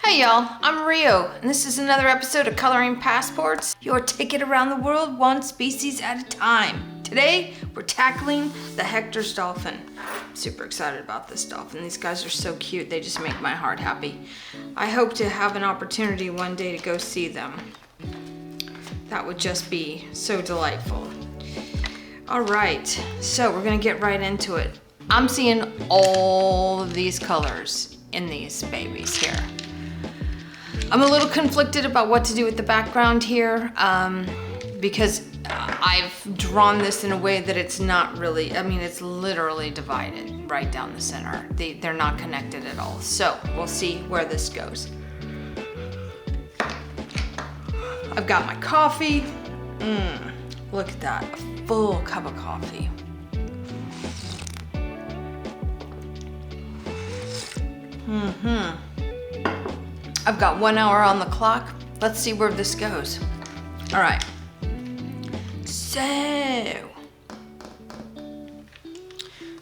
Hey y'all, I'm Rio, and this is another episode of Coloring Passports, your ticket around the world one species at a time. Today, we're tackling the Hectors Dolphin. I'm super excited about this dolphin. These guys are so cute, they just make my heart happy. I hope to have an opportunity one day to go see them. That would just be so delightful. All right, so we're gonna get right into it. I'm seeing all of these colors in these babies here. I'm a little conflicted about what to do with the background here because I've drawn this in a way that it's not really, it's literally divided right down the center. They're not connected at all. So we'll see where this goes. I've got my coffee. Look at that, a full cup of coffee. I've got 1 hour on the clock. Let's see where this goes. All right. So, let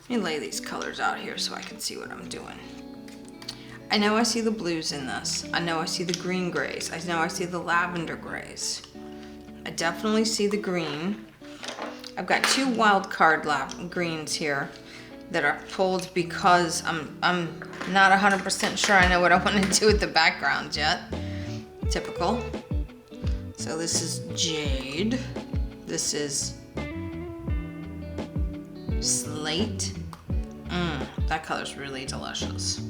me lay these colors out here so I can see what I'm doing. I know I see the blues in this. I know I see the green grays. I know I see the lavender grays. I definitely see the green. I've got two wild card greens here that are pulled because I'm not 100% sure I know what I want to do with the background yet. Typical. So this is jade. This is slate. That color's really delicious.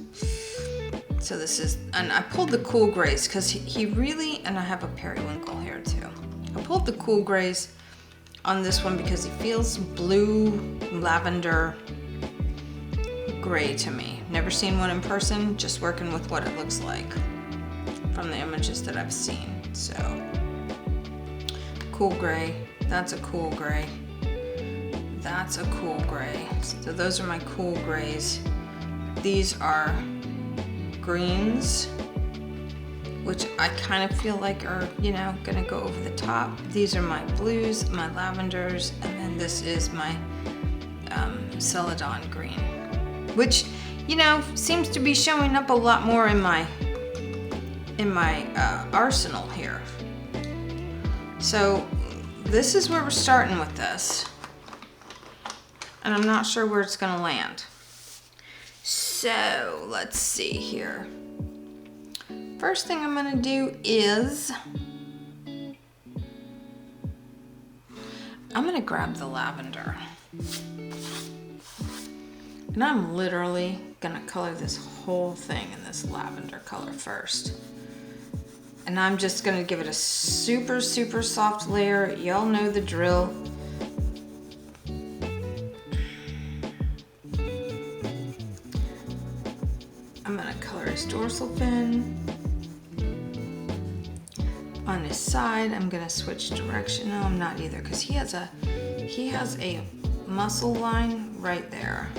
So this is, and I pulled the cool grays because he really, and I have a periwinkle here too. I pulled the cool grays on this one because he feels blue, lavender, gray to me. Never seen one in person, just working with what it looks like from the images that I've seen. So, cool gray, that's a cool gray. That's a cool gray. So those are my cool grays. These are greens, which I kind of feel like are, gonna go over the top. These are my blues, my lavenders, and then this is my celadon green, which, seems to be showing up a lot more in my arsenal here. So this is where we're starting with this. And I'm not sure where it's gonna land. So let's see here. First thing I'm gonna do is I'm gonna grab the lavender. And I'm literally gonna color this whole thing in this lavender color first. And I'm just gonna give it a super, super soft layer. Y'all know the drill. I'm gonna color his dorsal fin. On his side, I'm gonna switch direction. No, I'm not either, because he has a muscle line right there.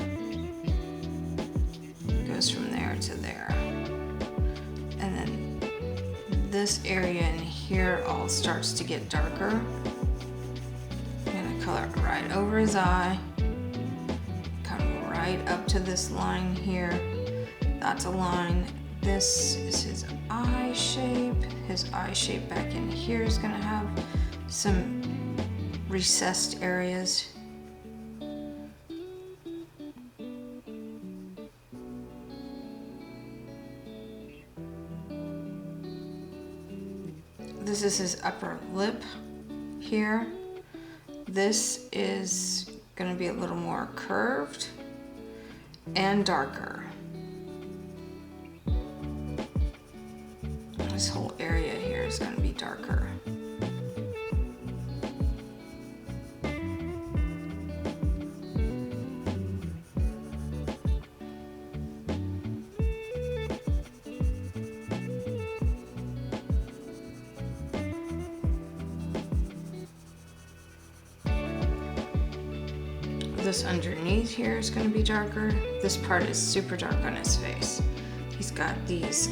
Goes from there to there. And then this area in here all starts to get darker. I'm gonna color it right over his eye. Come right up to this line here. That's a line. This is his eye shape. His eye shape back in here is gonna have some recessed areas. This is his upper lip here. This is gonna be a little more curved and darker. This whole area here is gonna be darker. This underneath here is going to be darker. This part is super dark on his face. He's got these,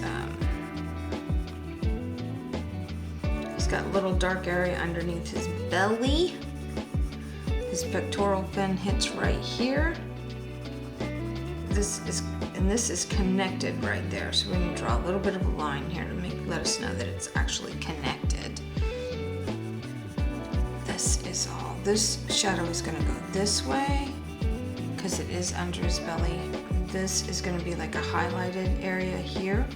he's got a little dark area underneath his belly. His pectoral fin hits right here. This is And this is connected right there. So we're gonna draw a little bit of a line here to let us know that it's actually connected. This shadow is gonna go this way because it is under his belly. This is gonna be like a highlighted area here.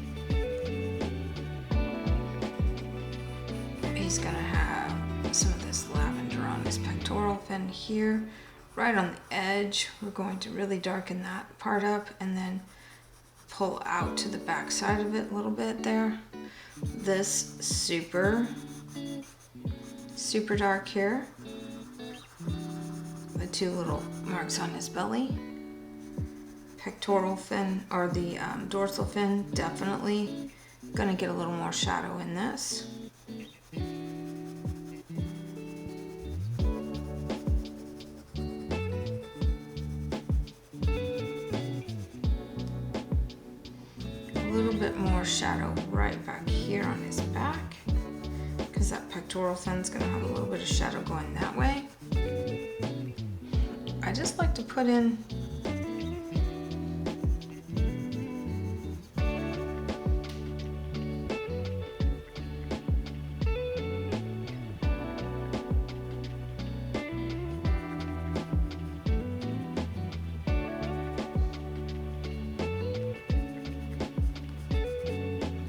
He's gonna have some of this lavender on his pectoral fin here, right on the edge. We're going to really darken that part up and then pull out to the back side of it a little bit there. This super dark here. The two little marks on his belly. Pectoral fin, or the dorsal fin, definitely gonna get a little more shadow in this. A little bit more shadow right back here on his back, because that pectoral fin's gonna have a little bit of shadow going that way. I just like to put in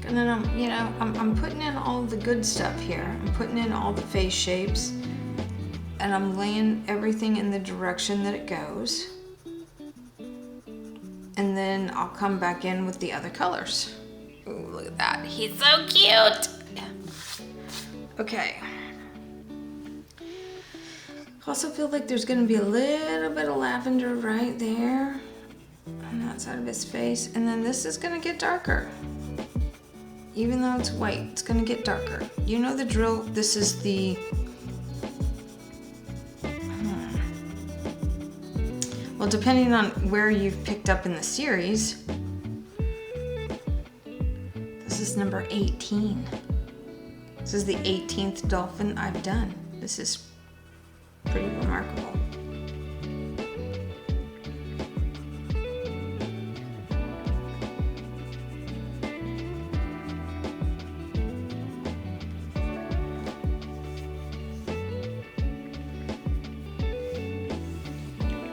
and then I'm putting in all the good stuff here. I'm putting in all the face shapes. And I'm laying everything in the direction that it goes. And then I'll come back in with the other colors. Ooh, look at that. He's so cute. Okay. Also feel like there's gonna be a little bit of lavender right there on that side of his face. And then this is gonna get darker. Even though it's white, it's gonna get darker. You know the drill. This is the well, depending on where you've picked up in the series, this is number 18. This is the 18th dolphin I've done. This is pretty remarkable.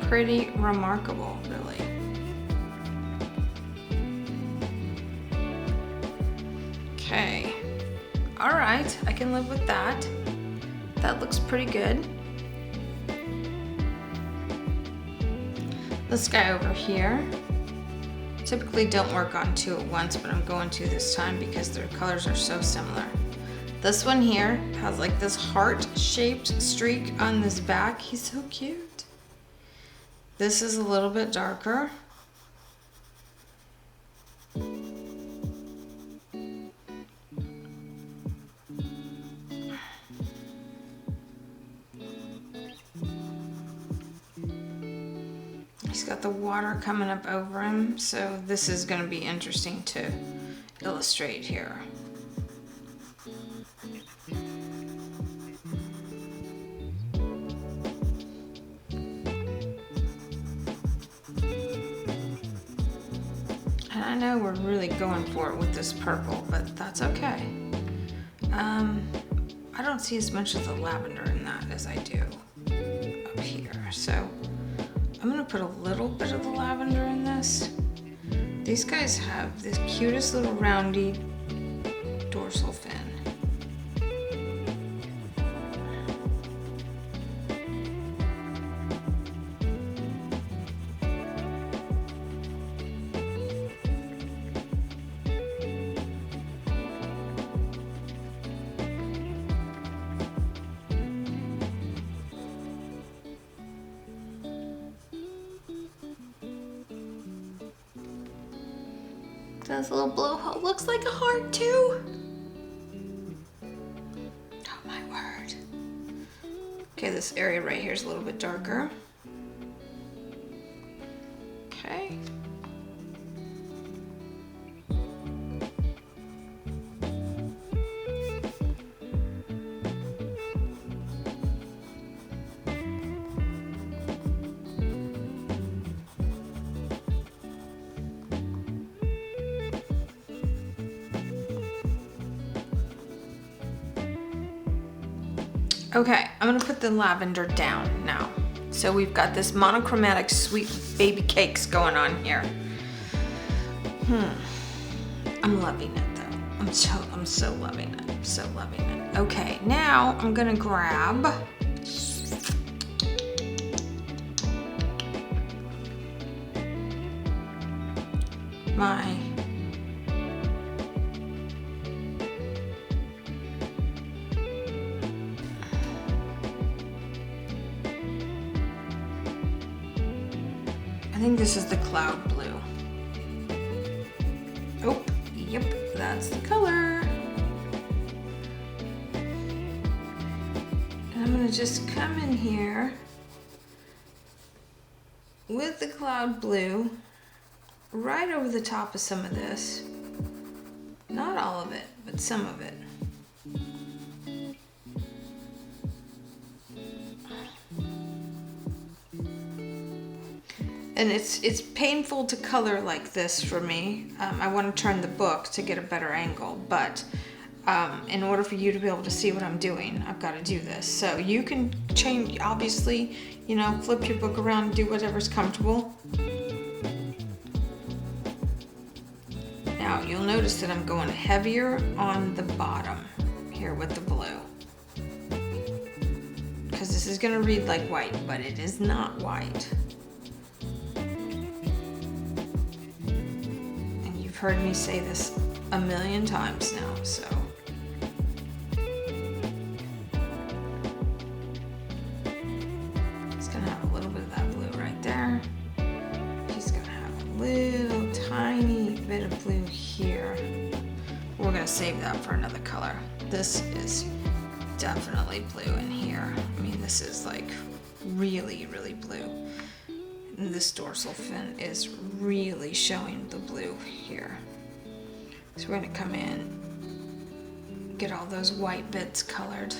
Pretty remarkable, really. Okay. All right, I can live with that. That looks pretty good. This guy over here, typically don't work on two at once, but I'm going to this time because their colors are so similar. This one here has like this heart-shaped streak on this back. He's so cute. This is a little bit darker. He's got the water coming up over him, so this is going to be interesting to illustrate here. I know we're really going for it with this purple, but that's okay. I don't see as much of the lavender in that as I do up here. So I'm gonna put a little bit of the lavender in this. These guys have this cutest little roundy dorsal fin. This little blowhole looks like a heart too. Oh my word. Okay, this area right here is a little bit darker. Okay. Okay, I'm gonna put the lavender down now. So we've got this monochromatic sweet baby cakes going on here. I'm loving it though. I'm so loving it. I'm so loving it. Okay, now I'm gonna grab my I think this is the cloud blue. Oh, yep, that's the color. And I'm gonna just come in here with the cloud blue right over the top of some of this. Not all of it, but some of it. And it's painful to color like this for me. I want to turn the book to get a better angle, but in order for you to be able to see what I'm doing, I've got to do this. So you can change, obviously, you know, flip your book around, do whatever's comfortable. Now you'll notice that I'm going heavier on the bottom here with the blue. Because this is going to read like white, but it is not white. You've heard me say this a million times now, so. It's gonna have a little bit of that blue right there. She's gonna have a little tiny bit of blue here. We're gonna save that for another color. This is definitely blue in here. I mean, this is like really, really blue. And this dorsal fin is really showing the blue here. So we're gonna come in, get all those white bits colored.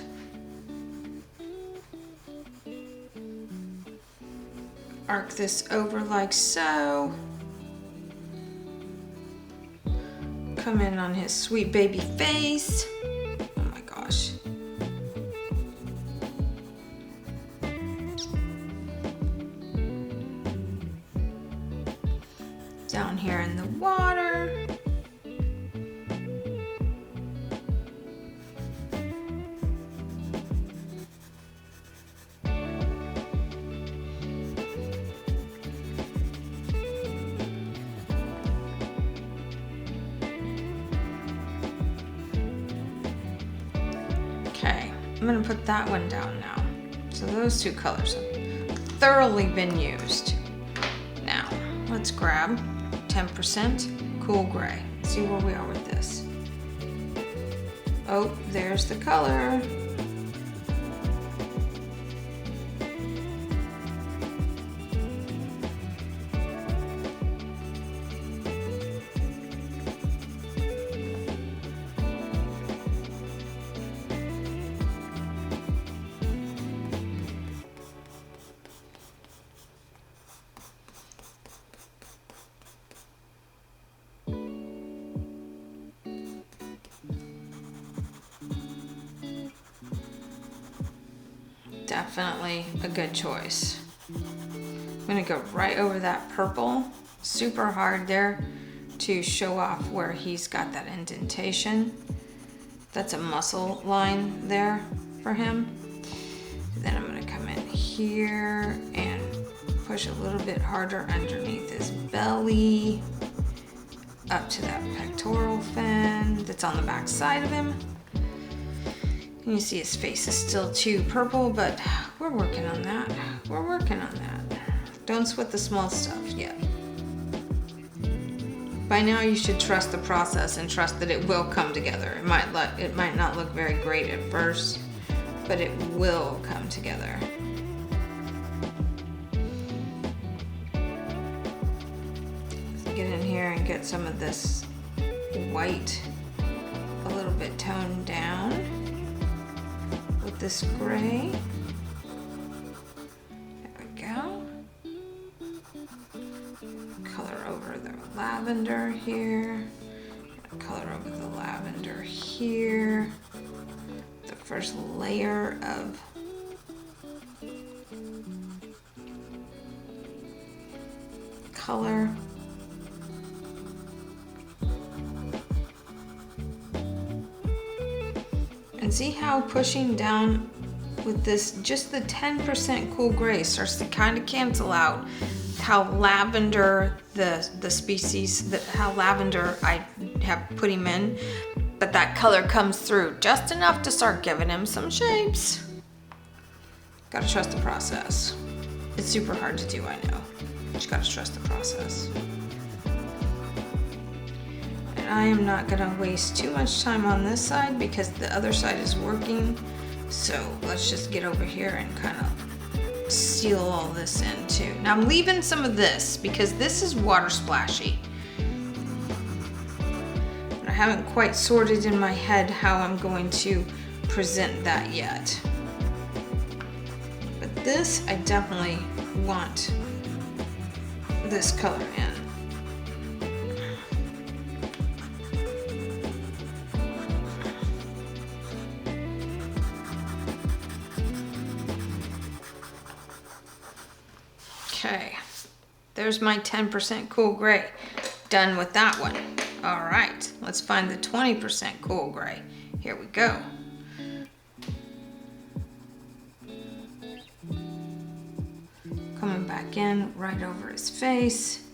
Arc this over like so. Come in on his sweet baby face. Oh my gosh. Down here in the water. Okay, I'm gonna put that one down now. So those two colors have thoroughly been used. Now, let's grab 10% cool gray. See where we are with this. Oh, there's the color. Definitely a good choice. I'm gonna go right over that purple, super hard there to show off where he's got that indentation. That's a muscle line there for him. Then I'm gonna come in here and push a little bit harder underneath his belly, up to that pectoral fin that's on the back side of him. And you see his face is still too purple, but we're working on that. We're working on that. Don't sweat the small stuff yet. By now you should trust the process and trust that it will come together. It might not look very great at first, but it will come together. Let's get in here and get some of this white a little bit toned down with this gray. There we go. Color over the lavender here. Color over the lavender here. The first layer of color. And see how pushing down with this, just the 10% cool gray starts to kind of cancel out how lavender the species, how lavender I have put him in, but that color comes through just enough to start giving him some shapes. Gotta trust the process. It's super hard to do, I know. Just gotta trust the process. And I am not gonna waste too much time on this side because the other side is working. So let's just get over here and kind of seal all this in too. Now I'm leaving some of this because this is water splashy. I haven't quite sorted in my head how I'm going to present that yet. But this, I definitely want this color in. Okay, there's my 10% cool gray. Done with that one. All right, let's find the 20% cool gray. Here we go. Coming back in right over his face.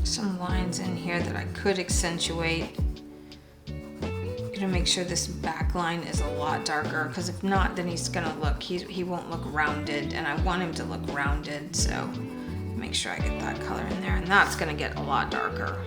Some lines in here that I could accentuate. I'm gonna make sure this back line is a lot darker, because if not, then he's gonna look, he won't look rounded, and I want him to look rounded, so make sure I get that color in there, and that's gonna get a lot darker.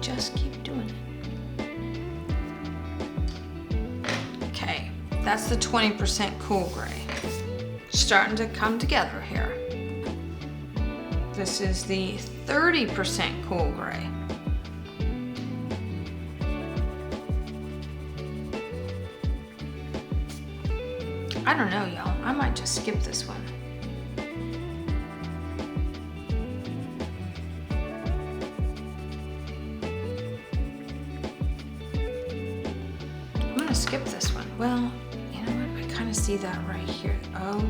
Just keep doing it. Okay, that's the 20% cool gray. Starting to come together here. This is the 30% cool gray. I don't know, y'all. I might just skip this one. Skip this one. Well, you know what? I kind of see that right here. Oh.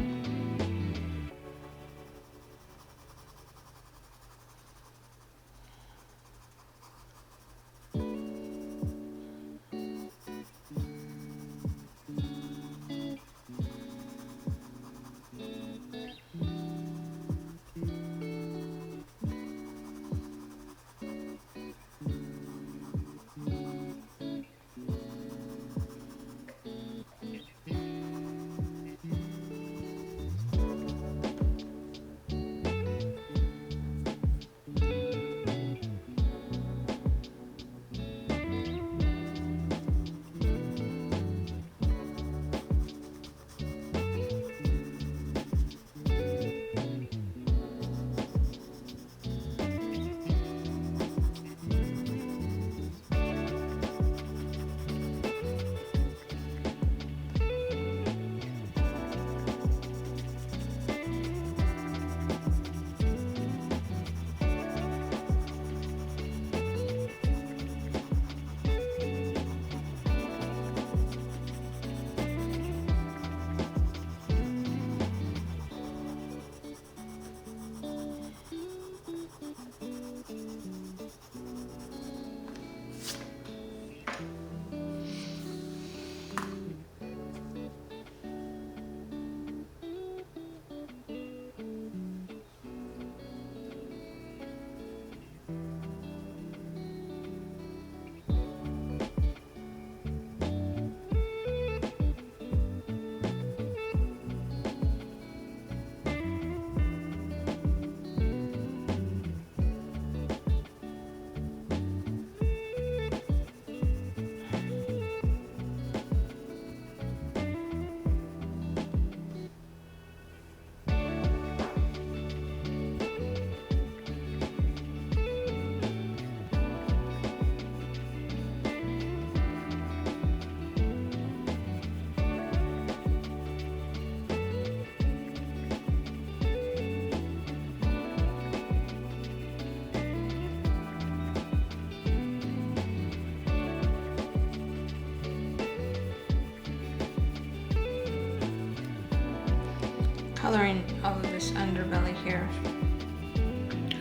coloring all of this underbelly here.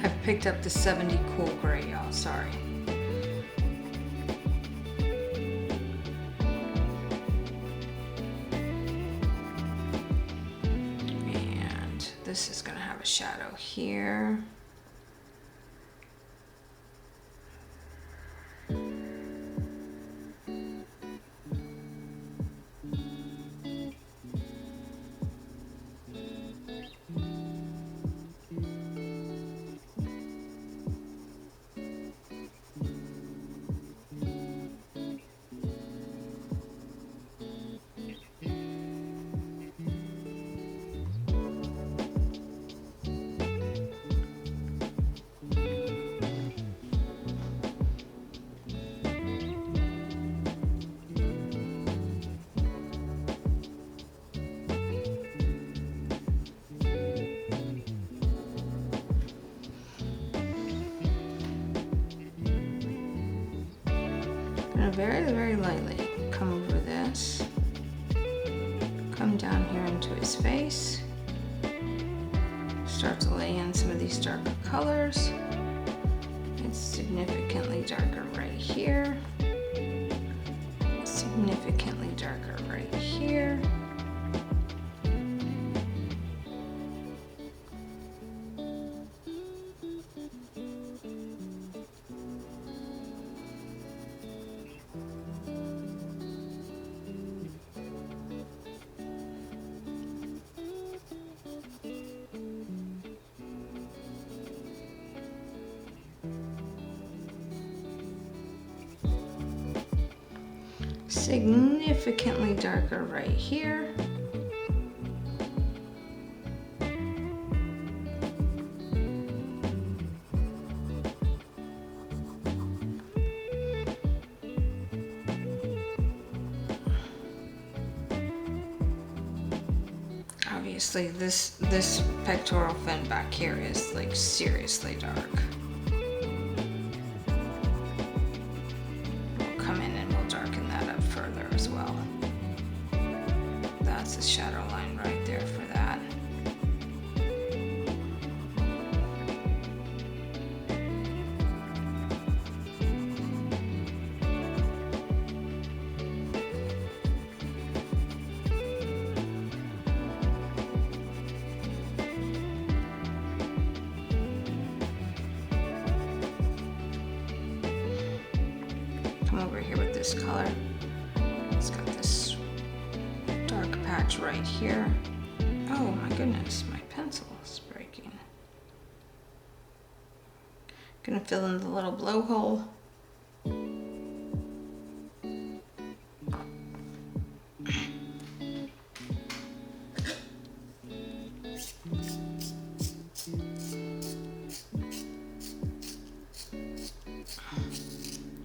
I've picked up the 70 Cool Gray, y'all, sorry. And this is gonna have a shadow here. Very, very lightly come over this, come down here into his face, start to lay in some of these darker colors. It's significantly darker right here, significantly darker right here. Significantly darker right here. Obviously this pectoral fin back here is like seriously dark. As well. That's a shadow line right there for that. Come over here with this color. It's got this dark patch right here. Oh my goodness, my pencil is breaking. Gonna fill in the little blowhole.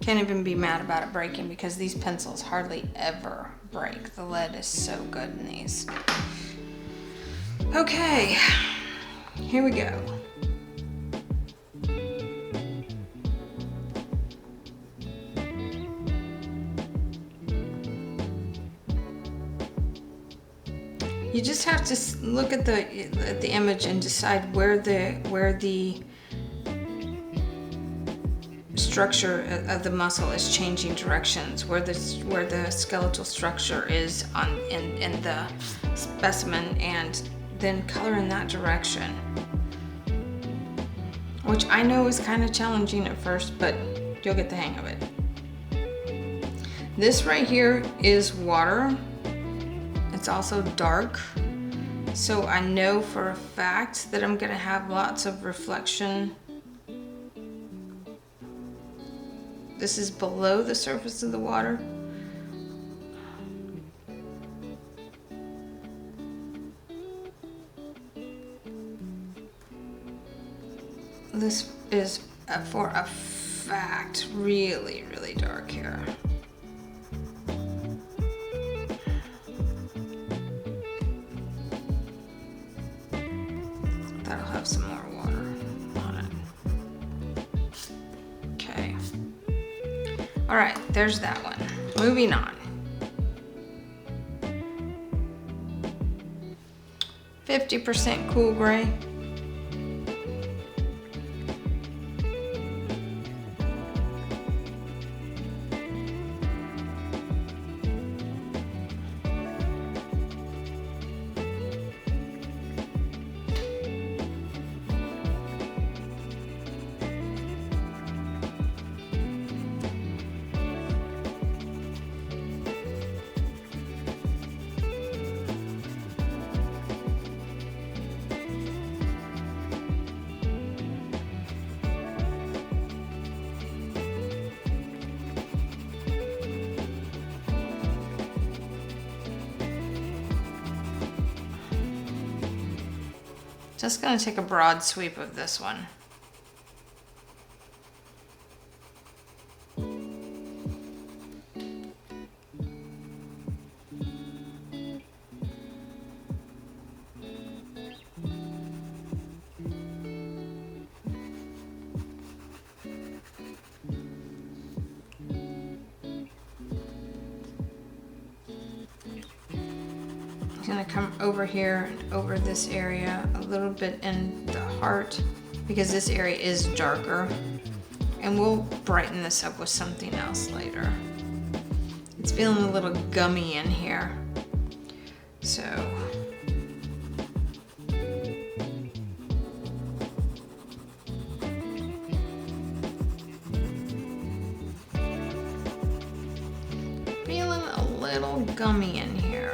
Can't even be mad about it breaking because these pencils hardly ever break. The lead is so good in these. Okay, here we go. You just have to look at the image and decide where the structure of the muscle is changing directions, where the skeletal structure is in the specimen, and then color in that direction. Which I know is kind of challenging at first, but you'll get the hang of it. This right here is water. It's also dark, so I know for a fact that I'm gonna have lots of reflection. This is below the surface of the water. This is for a fact really, really dark here. That'll have some more water on it. Okay. All right, there's that one. Moving on. 50% cool gray. Just gonna take a broad sweep of this one. I'm gonna come over here and over this area a little bit in the heart because this area is darker, and we'll brighten this up with something else later. It's feeling a little gummy in here, so feeling a little gummy in here.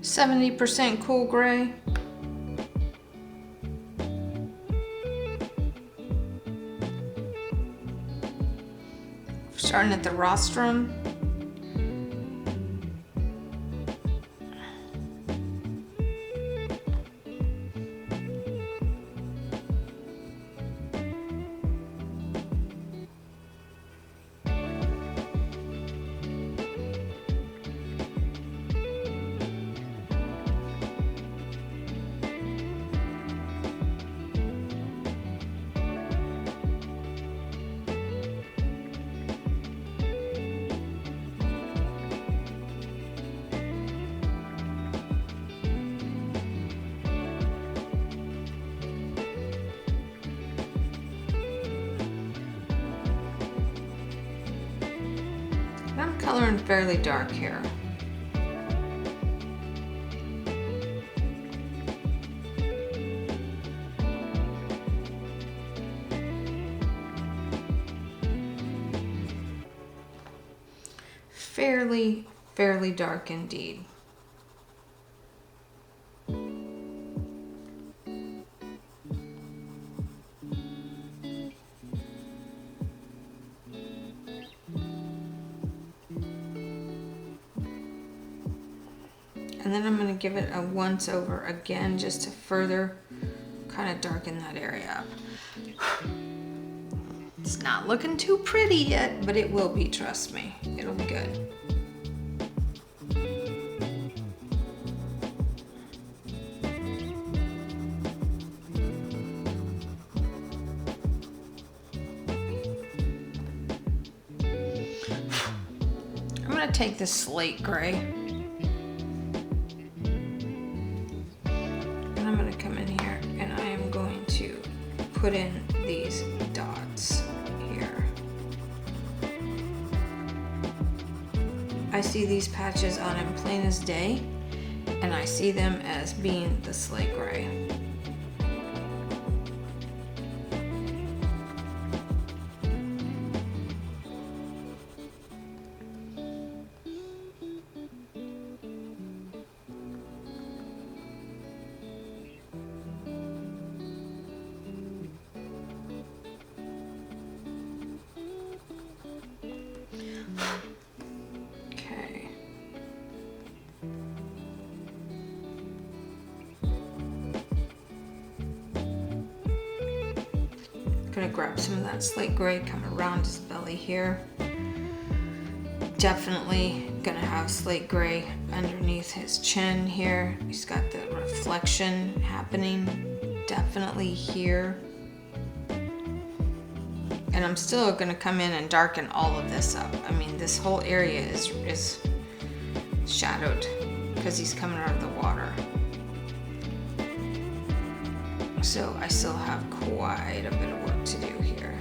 %70 cool gray. Starting at the rostrum. I'm coloring fairly dark here. Fairly dark indeed. And then I'm going to give it a once over again just to further kind of darken that area up. It's not looking too pretty yet, but it will be, trust me. It'll be good. I'm going to take this slate gray. And I'm going to come in here and I am going to put in these dots here. I see these patches on them plain as day, and I see them as being the slate gray. gonna grab some of that slate gray, come around his belly here. Definitely gonna have slate gray underneath his chin here. He's got the reflection happening definitely here. And I'm still gonna come in and darken all of this up. I mean, this whole area is shadowed because he's coming out of the water. So I still have quite a bit of work to do here.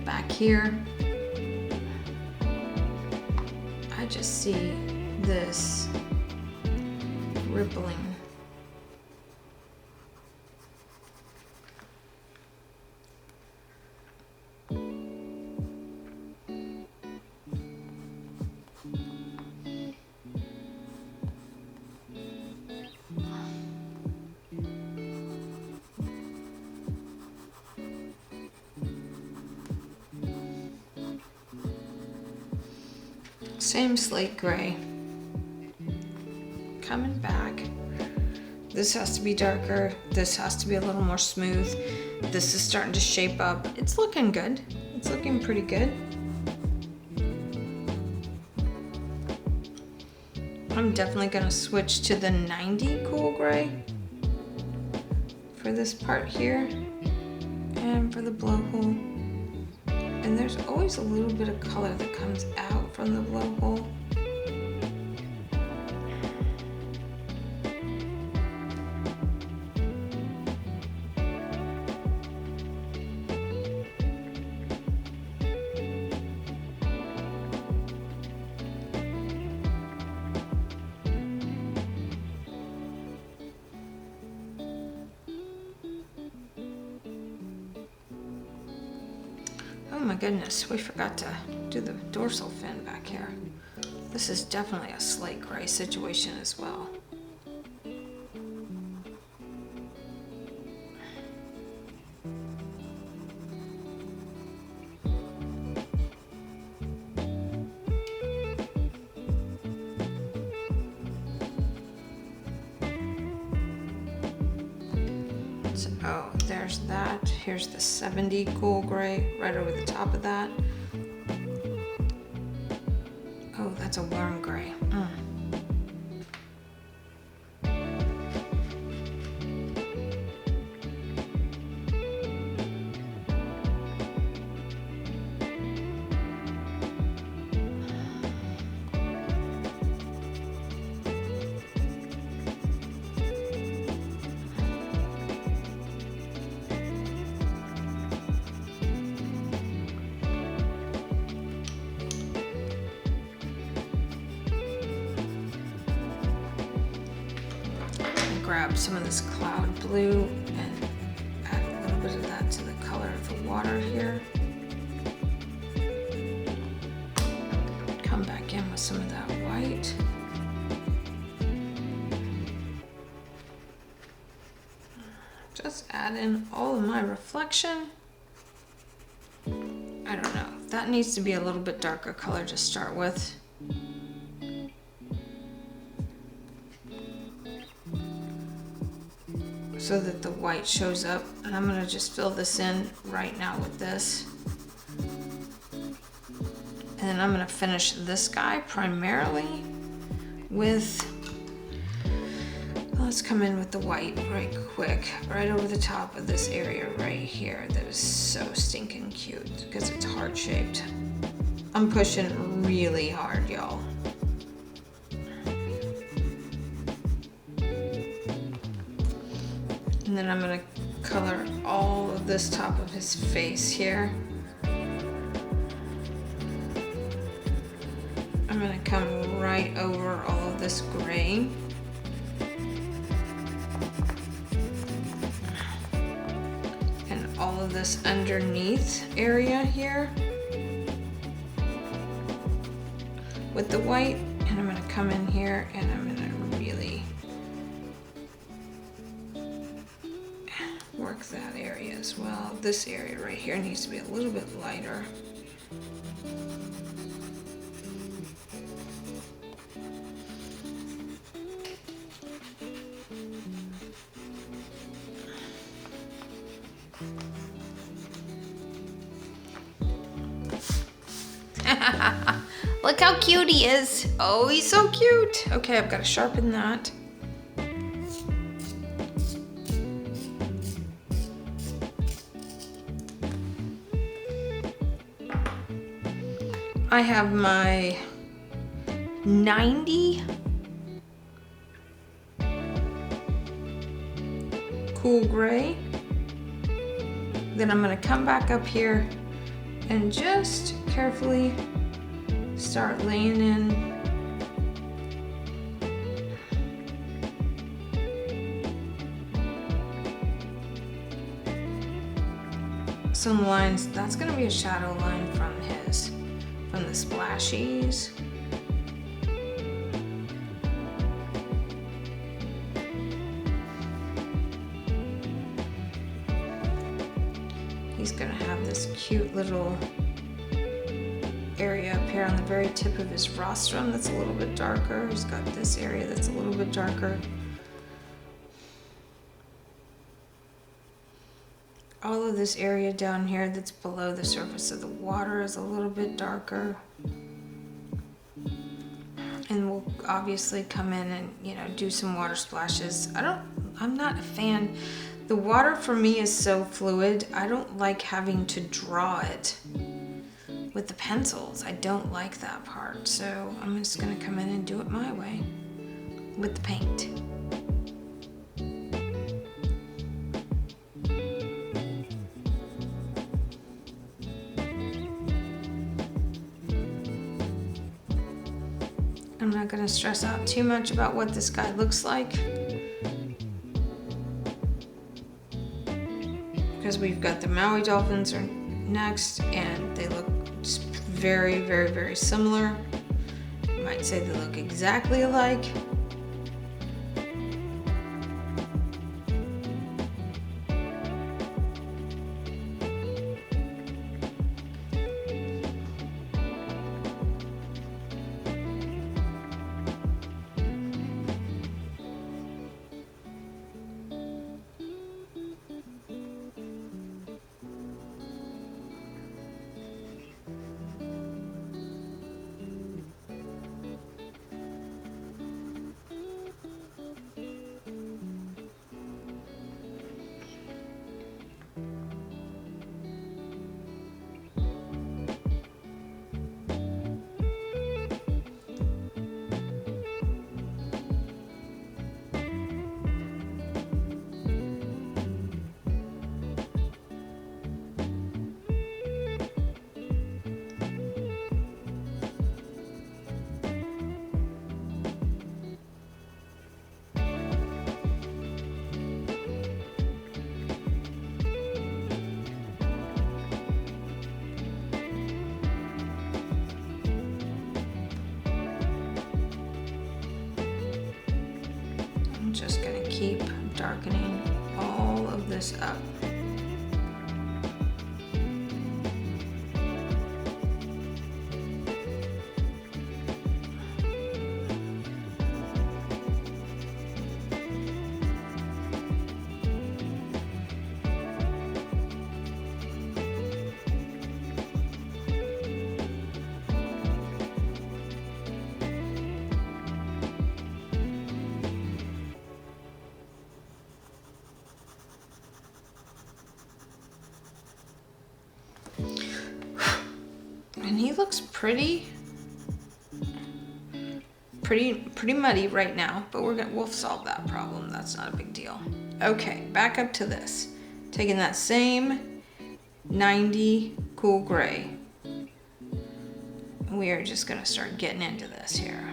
Back here, I just see this rippling. Same slate gray. Coming back. This has to be darker. This has to be a little more smooth. This is starting to shape up. It's looking good. It's looking pretty good. I'm definitely gonna switch to the 90 cool gray for this part here and for the blowhole. And there's always a little bit of color that comes out from the blowhole. Oh my goodness, we forgot to do the dorsal fin back here. This is definitely a slate gray situation as well. Oh, there's that. Here's the 70 cool gray right over the top of that. Oh, that's a warm gray. Grab some of this cloud blue and add a little bit of that to the color of the water here. Come back in with some of that white. Just add in all of my reflection. I don't know, that needs to be a little bit darker color to start with. So that the white shows up, and I'm gonna just fill this in right now with this. And then I'm gonna finish this guy primarily with, let's come in with the white right quick, right over the top of this area right here that is so stinking cute because it's heart shaped. I'm pushing really hard, y'all. And then I'm gonna color all of this top of his face here. I'm gonna come right over all of this gray. And all of this underneath area here with the white. And I'm gonna come in here and I'm gonna really work that area as well. This area right here needs to be a little bit lighter. Look how cute he is. Oh, he's so cute. Okay, I've got to sharpen that. I have my 90 cool gray. Then I'm going to come back up here and just carefully start laying in some lines. That's going to be a shadow line from the splashies. He's going to have this cute little area up here on the very tip of his rostrum that's a little bit darker. He's got this area that's a little bit darker. All of this area down here that's below the surface of the water is a little bit darker. And we'll obviously come in and, you know, do some water splashes. I'm not a fan. The water for me is so fluid. I don't like having to draw it with the pencils. I don't like that part. So I'm just gonna come in and do it my way with the paint. I'm not going to stress out too much about what this guy looks like, because we've got the Maui dolphins are next, and they look very, very, very similar. You might say they look exactly alike. Just going to keep darkening all of this up. And he looks pretty muddy right now, but we'll solve that problem. That's not a big deal. Okay, back up to this. Taking that same 90 cool gray. We are just gonna start getting into this here.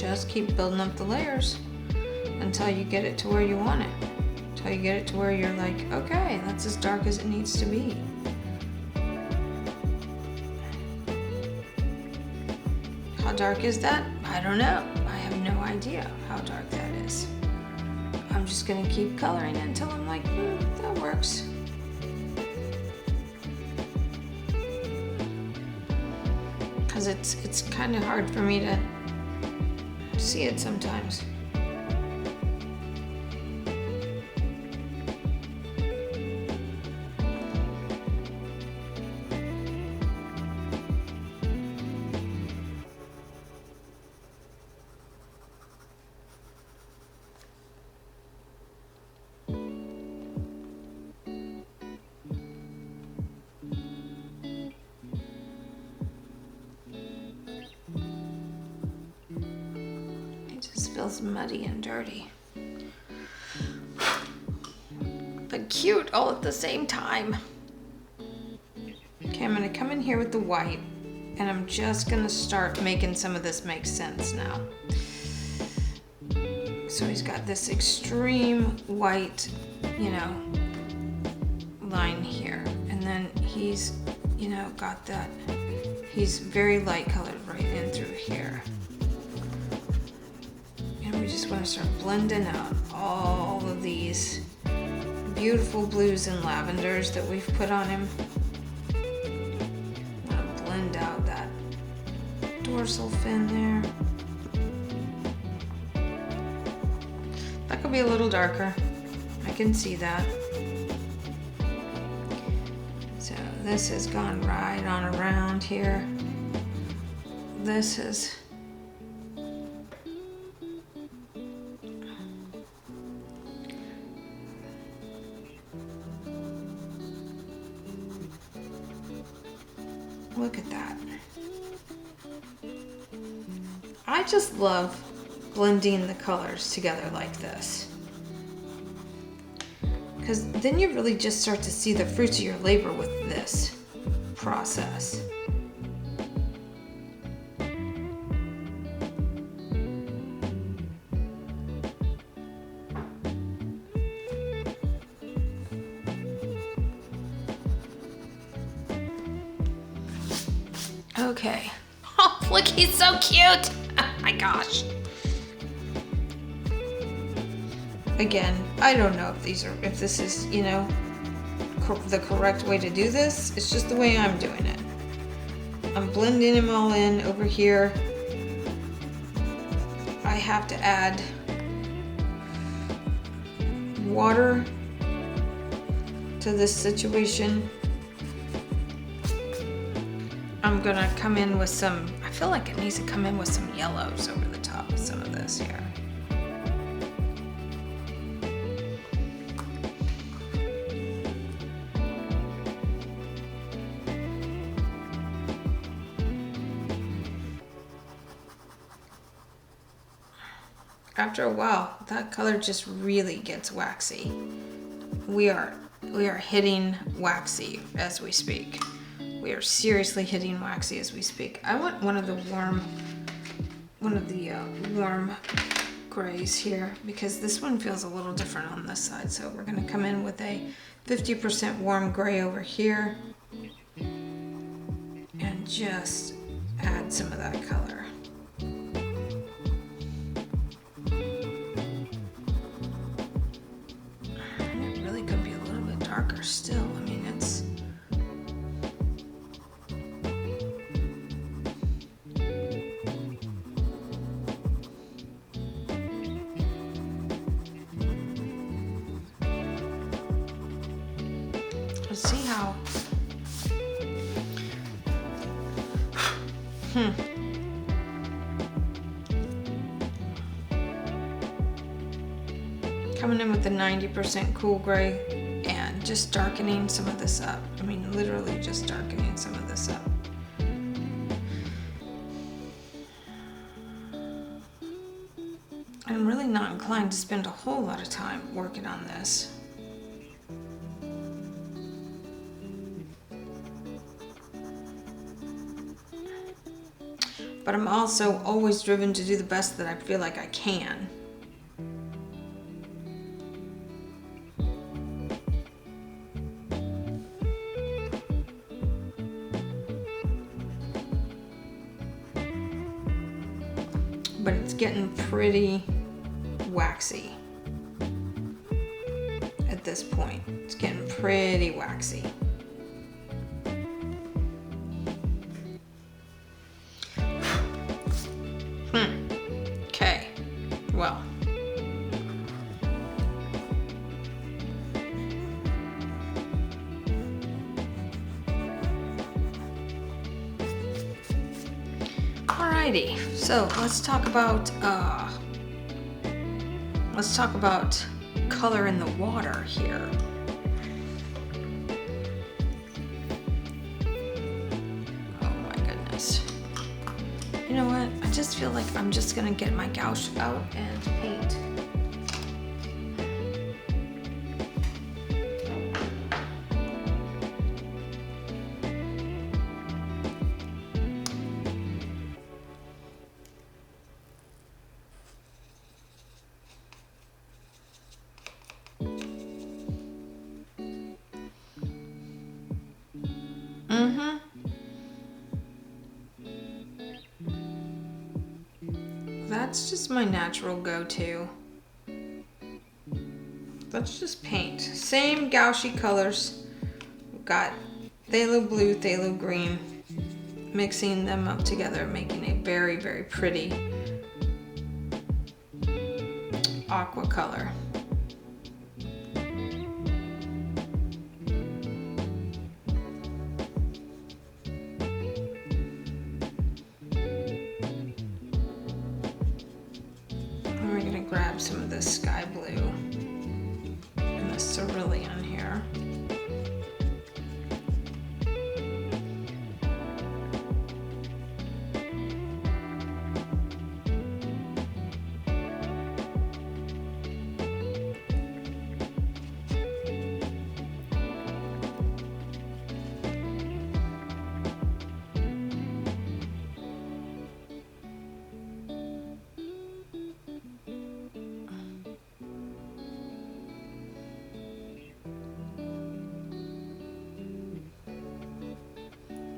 just keep building up the layers until you get it to where you want it. Until you get it to where you're like, okay, that's as dark as it needs to be. How dark is that? I don't know. I have no idea how dark that is. I'm just gonna keep coloring it until I'm like, that works. Because it's kind of hard for me to see it sometimes. Feels muddy and dirty, but cute all at the same time. Okay, I'm gonna come in here with the white, and I'm just gonna start making some of this make sense now. So he's got this extreme white, line here, and then he's, got that, he's very light colored right in through here. We just want to start blending out all of these beautiful blues and lavenders that we've put on him. I'm going to blend out that dorsal fin there. That could be a little darker. I can see that. So this has gone right on around here. This is... Look at that. I just love blending the colors together like this. Because then you really just start to see the fruits of your labor with this process. Okay. Oh, look, he's so cute. Oh my gosh. Again, I don't know if this is, the correct way to do this. It's just the way I'm doing it. I'm blending them all in over here. I have to add water to this situation. I'm gonna come in with some, I feel like it needs to come in with some yellows over the top of some of this here. After a while, that color just really gets waxy. We are hitting waxy as we speak. We are seriously hitting waxy as we speak. I want one of the warm grays here, because this one feels a little different on this side. So we're gonna come in with a 50% warm gray over here and just add some of that color. It really could be a little bit darker still. I mean, it's... Let's see how... Coming in with the 90% cool gray and just darkening some of this up. I mean, literally just darkening some of this up. I'm really not inclined to spend a whole lot of time working on this. but I'm also always driven to do the best that I feel like I can. But it's getting pretty waxy at this point. It's getting pretty waxy. Okay, well. Alrighty, so let's talk about color in the water here. Oh my goodness. You know what? I just feel like I'm just gonna get my gouache out and paint. That's just my natural go-to. Let's just paint. Same gouachy colors. We've got phthalo blue, phthalo green. Mixing them up together, making a very, very pretty aqua color. Grab some of this sky blue and the cerulean here.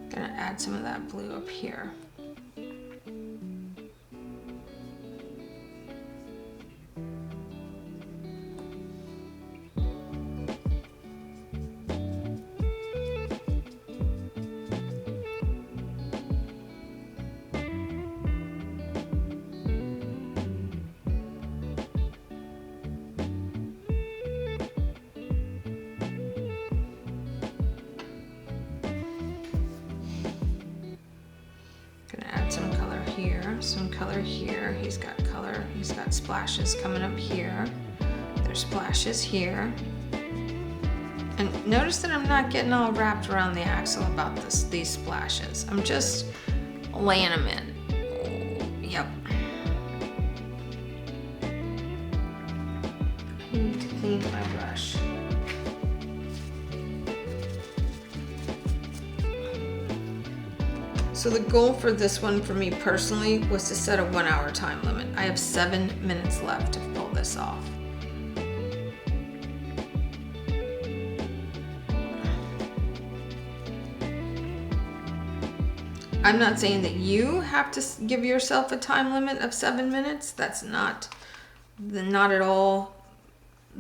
Gonna add some of that blue up here. Some color here. He's got color. He's got splashes coming up here. There's splashes here. And notice that I'm not getting all wrapped around the axle about these splashes. I'm just laying them in. Yep. I need to clean my brush. So the goal for this one for me personally was to set a 1 hour time limit. I have 7 minutes left to pull this off. I'm not saying that you have to give yourself a time limit of 7 minutes. That's not at all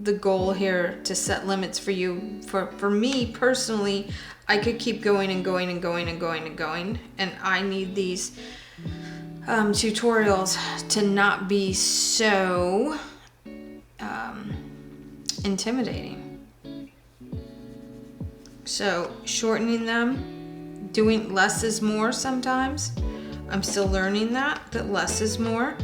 the goal here, to set limits for you. For me personally, I could keep going and going and going and going and going, and I need these tutorials to not be so intimidating. So shortening them, doing less is more sometimes. I'm still learning that less is more.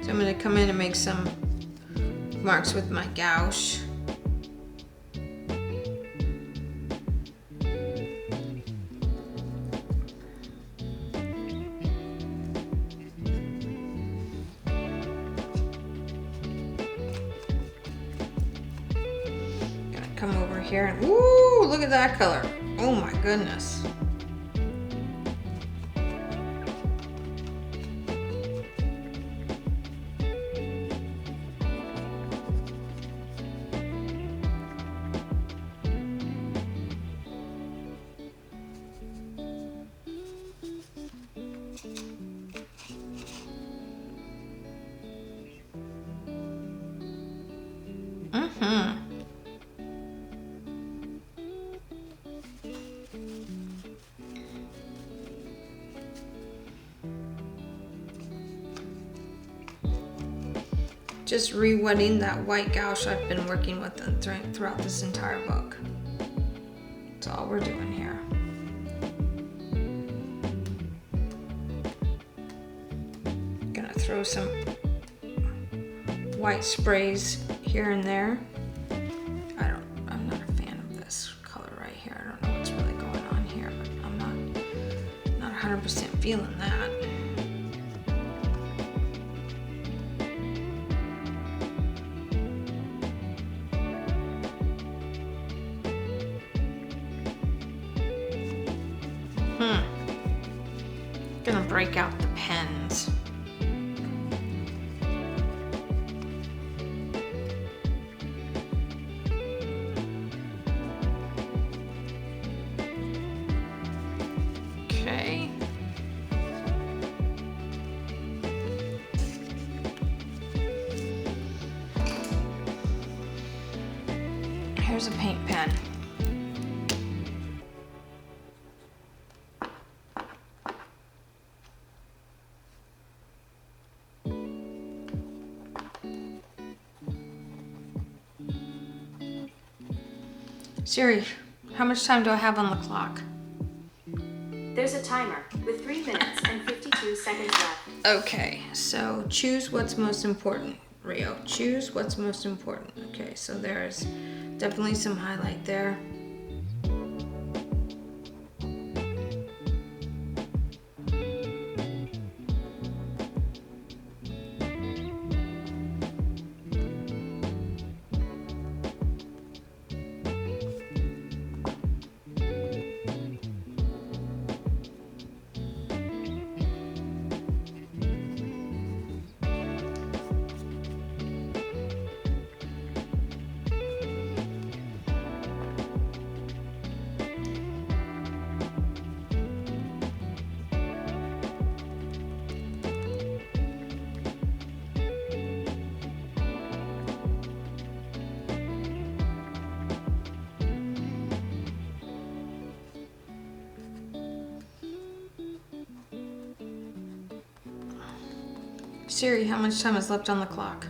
So I'm going to come in and make some marks with my gouache. Gonna come over here and ooh, look at that color. Oh my goodness. Just re-wetting that white gouache I've been working with throughout this entire book. That's all we're doing here. Gonna throw some white sprays here and there. I'm not a fan of this color right here. I don't know what's really going on here, but I'm not 100% feeling that. Gonna break out the pens. Okay. Here's a paint pen. Siri, how much time do I have on the clock? There's a timer with 3 minutes and 52 seconds left. Okay, so choose what's most important, Rio. Choose what's most important. Okay, so there's definitely some highlight there. Siri, how much time is left on the clock?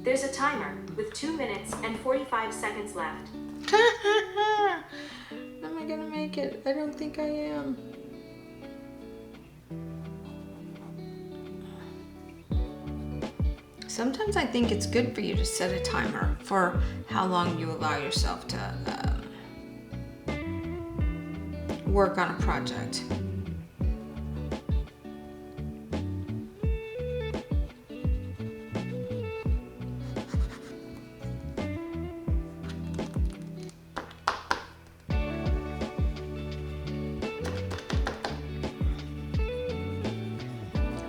There's a timer with 2 minutes and 45 seconds left. Am I gonna make it? I don't think I am. Sometimes I think it's good for you to set a timer for how long you allow yourself to work on a project.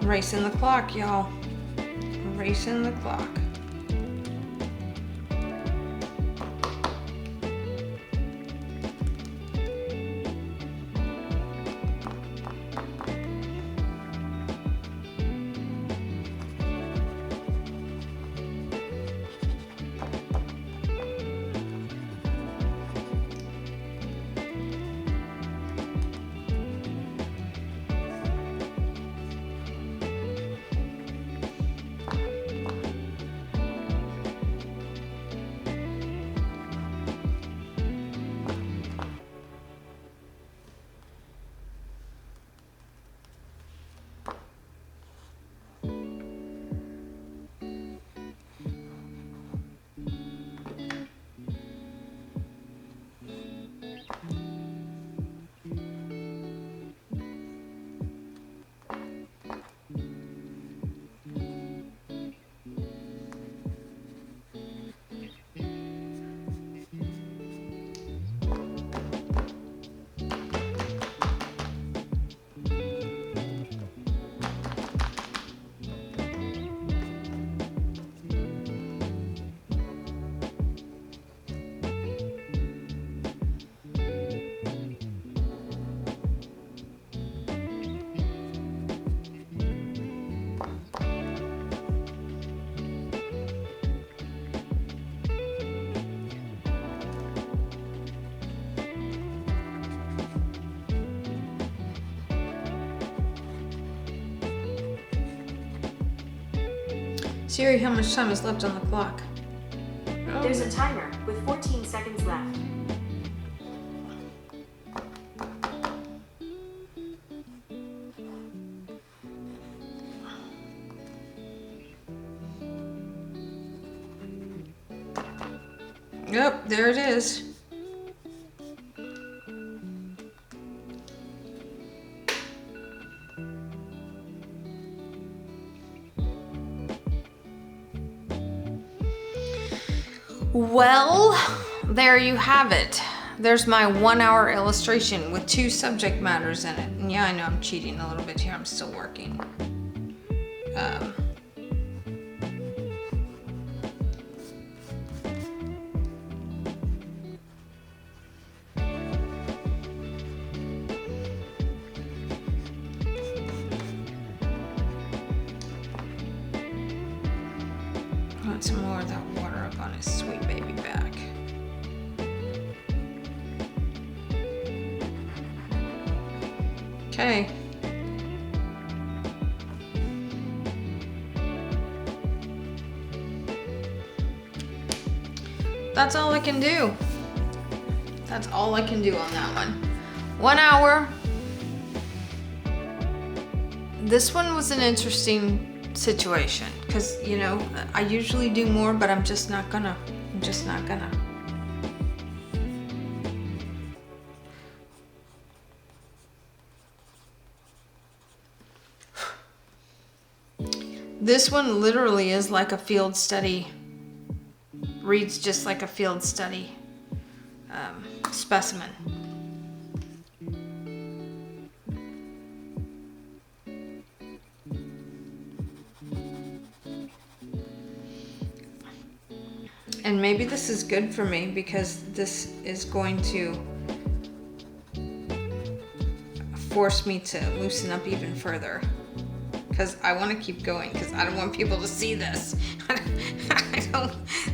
Racing the clock, y'all. Racing the clock. Siri, how much time is left on the clock? Oh. There's a timer with 14 seconds left. Yep, there it is. Well, there you have it. There's my 1 hour illustration with 2 subject matters in it. And yeah, I know I'm cheating a little bit here. I'm still working. Want some more of that water up on his sweet baby back. Okay. That's all I can do. That's all I can do on that one. 1 hour. This one was an interesting situation because, you know, I usually do more, but I'm just not gonna. This one literally is like a field study. Reads just like a field study specimen. And maybe this is good for me because this is going to force me to loosen up even further. Because I want to keep going because I don't want people to see this.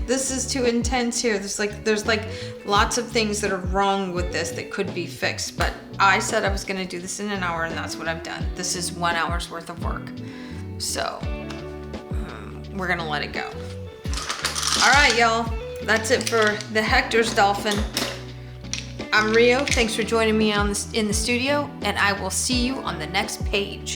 This is too intense here. There's like lots of things that are wrong with this that could be fixed. But I said I was going to do this in an hour, and that's what I've done. This is 1 hour's worth of work. So we're going to let it go. All right, y'all. That's it for the Hectors Dolphin. I'm Rio. Thanks for joining me in the studio, and I will see you on the next page.